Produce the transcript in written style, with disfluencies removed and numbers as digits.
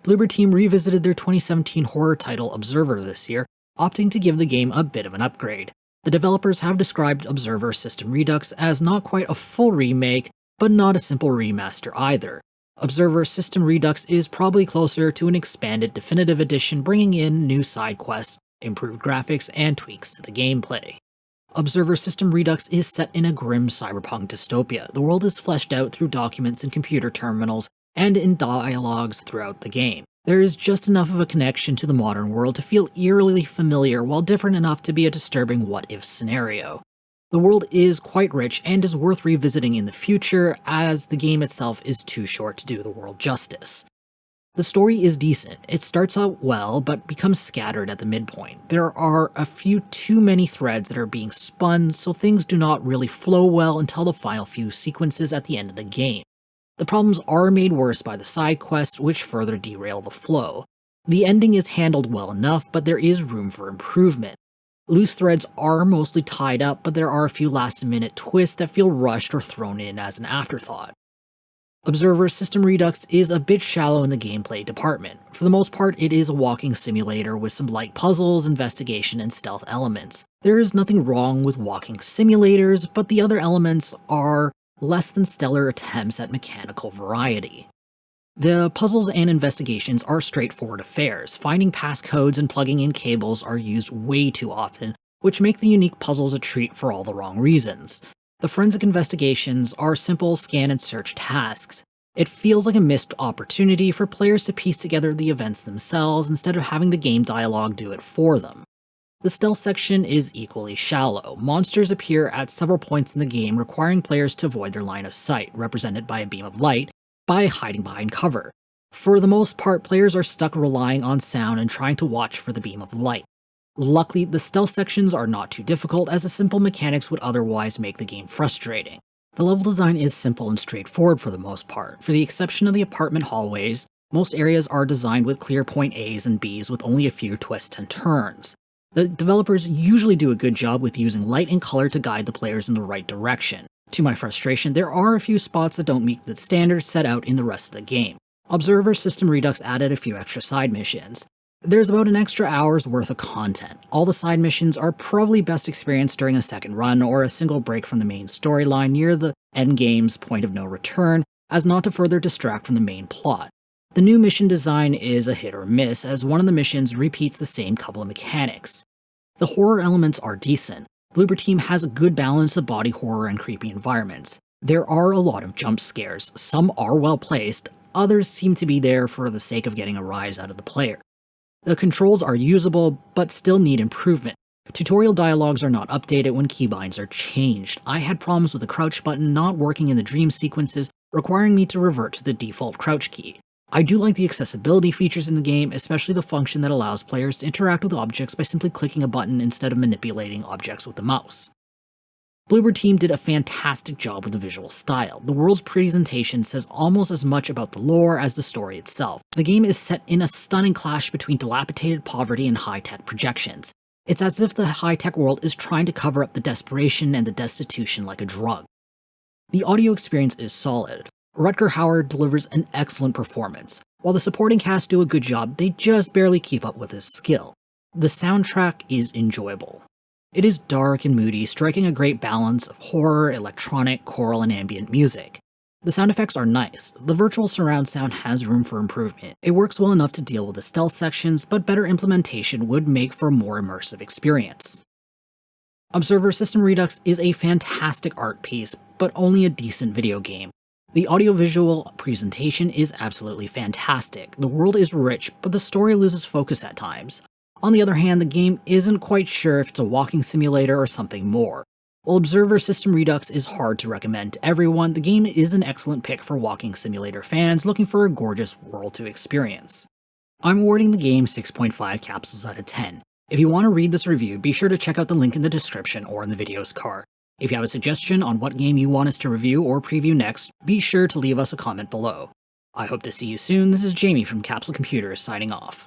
Bloober Team revisited their 2017 horror title Observer this year, opting to give the game a bit of an upgrade. The developers have described Observer System Redux as not quite a full remake, but not a simple remaster either. Observer System Redux is probably closer to an expanded definitive edition, bringing in new side quests, improved graphics, and tweaks to the gameplay. Observer System Redux is set in a grim cyberpunk dystopia. The world is fleshed out through documents and computer terminals, and in dialogues throughout the game. There is just enough of a connection to the modern world to feel eerily familiar, while different enough to be a disturbing what-if scenario. The world is quite rich and is worth revisiting in the future, as the game itself is too short to do the world justice. The story is decent. It starts out well, but becomes scattered at the midpoint. There are a few too many threads that are being spun, so things do not really flow well until the final few sequences at the end of the game. The problems are made worse by the side quests, which further derail the flow. The ending is handled well enough, but there is room for improvement. Loose threads are mostly tied up, but there are a few last-minute twists that feel rushed or thrown in as an afterthought. Observer System Redux is a bit shallow in the gameplay department. For the most part, it is a walking simulator with some light puzzles, investigation, and stealth elements. There is nothing wrong with walking simulators, but the other elements are less than stellar attempts at mechanical variety. The puzzles and investigations are straightforward affairs. Finding passcodes and plugging in cables are used way too often, which make the unique puzzles a treat for all the wrong reasons. The forensic investigations are simple scan and search tasks. It feels like a missed opportunity for players to piece together the events themselves instead of having the game dialogue do it for them. The stealth section is equally shallow. Monsters appear at several points in the game, requiring players to avoid their line of sight, represented by a beam of light, by hiding behind cover. For the most part, players are stuck relying on sound and trying to watch for the beam of light. Luckily, the stealth sections are not too difficult, as the simple mechanics would otherwise make the game frustrating. The level design is simple and straightforward for the most part. For the exception of the apartment hallways, most areas are designed with clear point A's and B's with only a few twists and turns. The developers usually do a good job with using light and color to guide the players in the right direction. To my frustration, there are a few spots that don't meet the standards set out in the rest of the game. Observer System Redux added a few extra side missions. There's about an extra hour's worth of content. All the side missions are probably best experienced during a second run or a single break from the main storyline near the endgame's point of no return, as not to further distract from the main plot. The new mission design is a hit or miss, as one of the missions repeats the same couple of mechanics. The horror elements are decent. Bloober Team has a good balance of body horror and creepy environments. There are a lot of jump scares. Some are well placed, others seem to be there for the sake of getting a rise out of the player. The controls are usable, but still need improvement. Tutorial dialogues are not updated when keybinds are changed. I had problems with the crouch button not working in the dream sequences, requiring me to revert to the default crouch key. I do like the accessibility features in the game, especially the function that allows players to interact with objects by simply clicking a button instead of manipulating objects with the mouse. Bloober Team did a fantastic job with the visual style. The world's presentation says almost as much about the lore as the story itself. The game is set in a stunning clash between dilapidated poverty and high-tech projections. It's as if the high-tech world is trying to cover up the desperation and the destitution like a drug. The audio experience is solid. Rutger Hauer delivers an excellent performance. While the supporting cast do a good job, they just barely keep up with his skill. The soundtrack is enjoyable. It is dark and moody, striking a great balance of horror, electronic, choral, and ambient music. The sound effects are nice. The virtual surround sound has room for improvement. It works well enough to deal with the stealth sections, but better implementation would make for a more immersive experience. Observer System Redux is a fantastic art piece, but only a decent video game. The audiovisual presentation is absolutely fantastic. The world is rich, but the story loses focus at times. On the other hand, the game isn't quite sure if it's a walking simulator or something more. While Observer System Redux is hard to recommend to everyone, the game is an excellent pick for walking simulator fans looking for a gorgeous world to experience. I'm awarding the game 6.5 capsules out of 10. If you want to read this review, be sure to check out the link in the description or in the video's card. If you have a suggestion on what game you want us to review or preview next, be sure to leave us a comment below. I hope to see you soon. This is Jamie from Capsule Computers signing off.